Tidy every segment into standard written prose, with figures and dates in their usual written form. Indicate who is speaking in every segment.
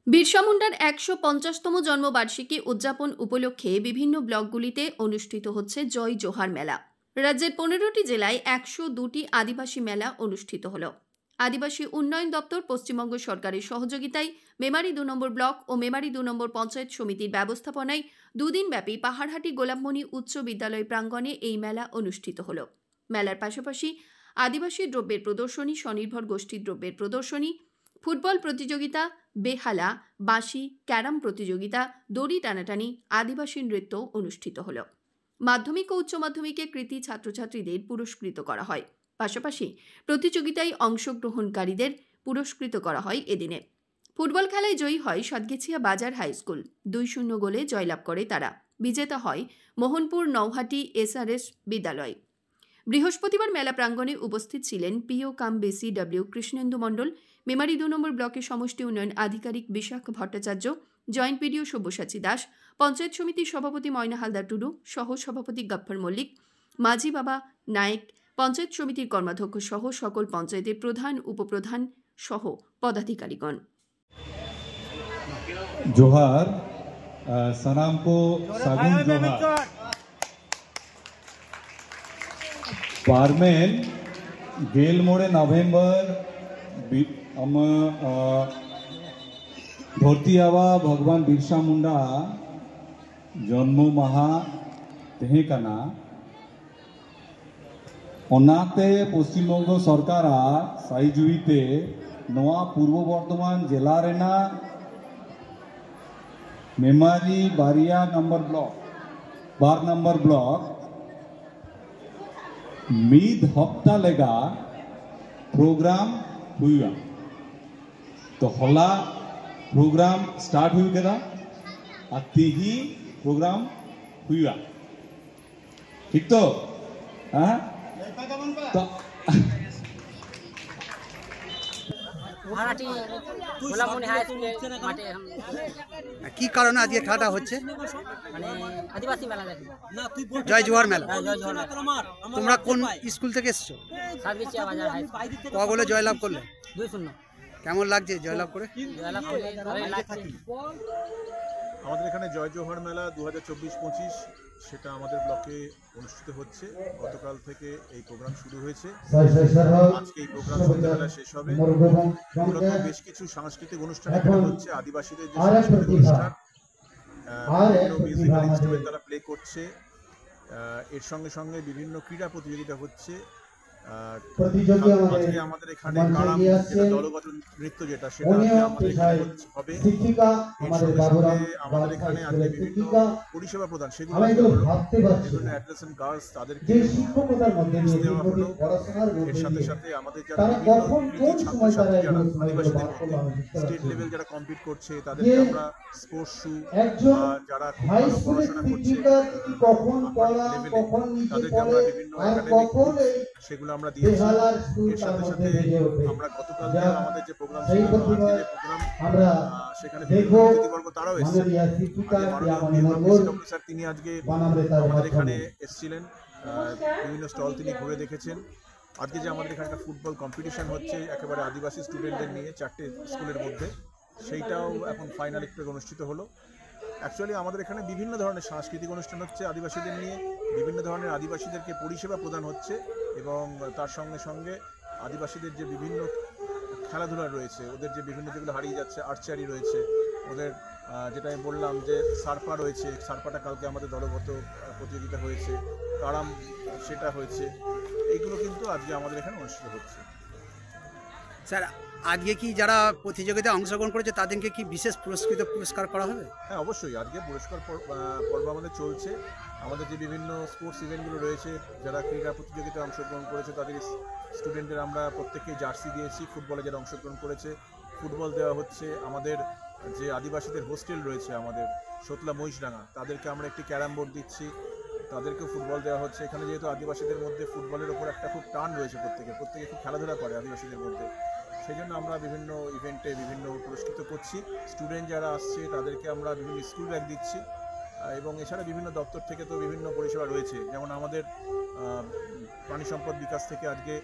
Speaker 1: বিরসা মুন্ডার ১৫০তম জন্মবার্ষিকী উদযাপন উপলক্ষে বিভিন্ন ব্লকগুলিতে অনুষ্ঠিত হচ্ছে জয় জোহার মেলা। রাজ্যের ১৫টি জেলায় ১০২টি আদিবাসী মেলা অনুষ্ঠিত হল। আদিবাসী উন্নয়ন দপ্তর পশ্চিমবঙ্গ সরকারের সহযোগিতায় মেমারি ২ নম্বর ব্লক ও মেমারি ২ নম্বর পঞ্চায়েত সমিতির ব্যবস্থাপনায় দুদিনব্যাপী পাহাড়হাটি গোলাপমণি উচ্চ বিদ্যালয় প্রাঙ্গণে এই মেলা অনুষ্ঠিত হল। মেলার পাশাপাশি আদিবাসী দ্রব্যের প্রদর্শনী, স্বনির্ভর গোষ্ঠীর দ্রব্যের প্রদর্শনী, ফুটবল প্রতিযোগিতা, বেহালা, বাঁশি, ক্যারাম প্রতিযোগিতা, দড়ি টানাটানি, আদিবাসী নৃত্য অনুষ্ঠিত হল। মাধ্যমিক ও উচ্চ মাধ্যমিকে কৃতী ছাত্রছাত্রীদের পুরস্কৃত করা হয়। পাশাপাশি প্রতিযোগিতায় অংশগ্রহণকারীদের পুরস্কৃত করা হয় এদিনে। ফুটবল খেলায় জয়ী হয় সদগেছিয়া বাজার হাই স্কুল, ২-০ গোলে জয়লাভ করে তারা। বিজেতা হয় মোহনপুর নৌহাটি এসআরএস বিদ্যালয়। বৃহস্পতিবার মেলা প্রাঙ্গণে উপস্থিত ছিলেন পিও কাম BCW কৃষ্ণেন্দু মণ্ডল, মেমারি ২ নম্বর ব্লকের সমষ্টি উন্নয়ন আধিকারিক বিশাখ ভট্টাচার্য, জয়েন্ট পিডিও সব্যসাচী দাস, পঞ্চায়েত সমিতির সভাপতি ময়না হালদার টুডু, সহ সভাপতি গফফর মল্লিক, মাঝি বাবা নায়েক, পঞ্চায়েত সমিতির কর্মাধ্যক্ষ সহ সকল পঞ্চায়েতের প্রধান, উপপ্রধান সহ পদাধিকারীগণ।
Speaker 2: जोहार सनाम को सागुन जोहार पारमेन गेल मोड़े नवेम्बर धरती आवा भगवान बिरसा मुंडा जन्म माहा तेहेकाना ओनाते पश्चिम बंग सरकार साइजुईते नवा पूर्व बर्धमान जिला रेना मेमारी बारिया नंबर ब्लॉक 12 नंबर ब्लॉक मीद हफ्ता लेगा प्रोग्राम हुआ तो हला प्रोग्राम स्टार्ट हुई कदा अतिही प्रोग्राम हुआ ठीक तो हाँ तो
Speaker 3: কি কারণে আজকে খেলাটা হচ্ছে?
Speaker 4: মানে আদিবাসী মেলা দেখি।
Speaker 3: জয় জোহার মেলা।
Speaker 4: জয় জোহার মেলা।
Speaker 3: তোমরা কোন স্কুল থেকে এসেছো?
Speaker 4: সার্ভিসিয়া বাজার হাই স্কুল।
Speaker 3: ক গোলে জয়লাভ করলে?
Speaker 4: 2-0।
Speaker 3: কেমন লাগছে জয়লাভ করে?
Speaker 4: জয়লাভ করে ভালোই লাগছে।
Speaker 5: আমাদের এখানে জয় জোহার মেলা 2024-25 সেটা আমাদের ব্লকে অনুষ্ঠিত হচ্ছে। গতকাল থেকে এই প্রোগ্রাম শুরু হয়েছে। আজকে এই প্রোগ্রাম সন্ধ্যাবেলা শেষ হবে। মূলত বেশ কিছু সাংস্কৃতিক অনুষ্ঠান এখানে হচ্ছে। আদিবাসীদের যে সাংস্কৃতিক অনুষ্ঠান মিউজিক্যাল ইনস্ট্রুমেন্ট তারা প্লে করছে, এর সঙ্গে সঙ্গে বিভিন্ন ক্রীড়া প্রতিযোগিতা হচ্ছে। আজকে আমাদের এখানে কারাম যেটা দলগত নৃত্য যেটা সেটা আমাদের এখানে হবে। আমাদের এখানে আজকে বিভিন্ন পরিষেবা প্রদান সেগুলো বিভিন্ন অ্যাডোলেসেন্ট গার্লস তাদেরকে দেওয়া হলো। এর সাথে সাথে আমাদের যারা ছাত্রছাত্রী যারা আদিবাসীদের মধ্যে স্টেট লেভেল যারা কম্পিট করছে তাদেরকে আমরা স্পোর্টস শু, যারা খুব ভালো পড়াশোনা করছে তাদেরকে আমরা বিভিন্ন একাডেমিক সেগুলো আমরা দিয়েছি। এর সাথে সাথে আমরা গতকাল আমাদের যে প্রোগ্রাম ছিল আজকে যে প্রোগ্রাম সেখানে বিভিন্ন অতিথিবর্গ তারাও এসেছেন। স্যার তিনি আজকে আমাদের এখানে এসেছিলেন, বিভিন্ন স্টল তিনি ঘুরে দেখেছেন। আজকে যে আমাদের এখানে একটা ফুটবল কম্পিটিশন হচ্ছে একেবারে আদিবাসী স্টুডেন্টদের নিয়ে 4টে স্কুলের মধ্যে, সেইটাও এখন ফাইনাল একটু অনুষ্ঠিত হলো। অ্যাকচুয়ালি আমাদের এখানে বিভিন্ন ধরনের সাংস্কৃতিক অনুষ্ঠান হচ্ছে আদিবাসীদের নিয়ে, বিভিন্ন ধরনের আদিবাসীদেরকে পরিষেবা প্রদান হচ্ছে এবং তার সঙ্গে সঙ্গে আদিবাসীদের যে বিভিন্ন খেলাধুলা রয়েছে, ওদের যে বিভিন্ন যেগুলো হারিয়ে যাচ্ছে, আর্চারি রয়েছে, ওদের যেটা আমি বললাম যে সার্পা রয়েছে, সার্পাটা কালকে আমাদের দলগত প্রতিযোগিতা হয়েছে, কারাম সেটা হয়েছে, এইগুলো কিন্তু আজকে আমাদের এখানে অনুষ্ঠিত হচ্ছে।
Speaker 3: স্যার আজকে কি যারা প্রতিযোগিতায় অংশগ্রহণ করেছে তাদেরকে কি বিশেষ পুরস্কার করা হবে?
Speaker 5: হ্যাঁ অবশ্যই, আজকে পুরস্কার পর্ব আমাদের চলছে। আমাদের যে বিভিন্ন স্পোর্টস ইভেন্টগুলো রয়েছে, যারা ক্রীড়া প্রতিযোগিতায় অংশগ্রহণ করেছে তাদের স্টুডেন্টদের আমরা প্রত্যেককেই জার্সি দিয়েছি। ফুটবলে যারা অংশগ্রহণ করেছে ফুটবল দেওয়া হচ্ছে। আমাদের যে আদিবাসীদের হোস্টেল রয়েছে আমাদের সোতলা মহিষডাঙ্গা, তাদেরকে আমরা একটি ক্যারাম বোর্ড দিচ্ছি, তাদেরকেও ফুটবল দেওয়া হচ্ছে। এখানে যেহেতু আদিবাসীদের মধ্যে ফুটবলের ওপর একটা খুব টান রয়েছে, প্রত্যেকে খুব খেলাধুলা করে আদিবাসীদের মধ্যে, সেই জন্য আমরা বিভিন্ন ইভেন্টে বিভিন্ন পুরস্কৃত করছি। স্টুডেন্ট যারা আসছে তাদেরকে আমরা বিভিন্ন স্কুল ব্যাগ দিচ্ছি এবং এছাড়া বিভিন্ন দপ্তর থেকে তো বিভিন্ন পরিষেবা রয়েছে। যেমন আমাদের প্রাণী সম্পদ বিকাশ থেকে আজকে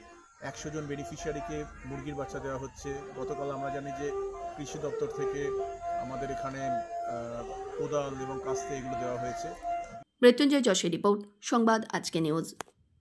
Speaker 5: 100 জন বেনিফিশিয়ারিকে মুরগির বাচ্চা দেওয়া হচ্ছে। গতকাল আমরা জানি যে কৃষি দপ্তর থেকে আমাদের এখানে কোদাল এবং কাস্তে এগুলো দেওয়া হয়েছে।
Speaker 1: মৃত্যুঞ্জয় যশের রিপোর্ট, সংবাদ আজকে নিউজ।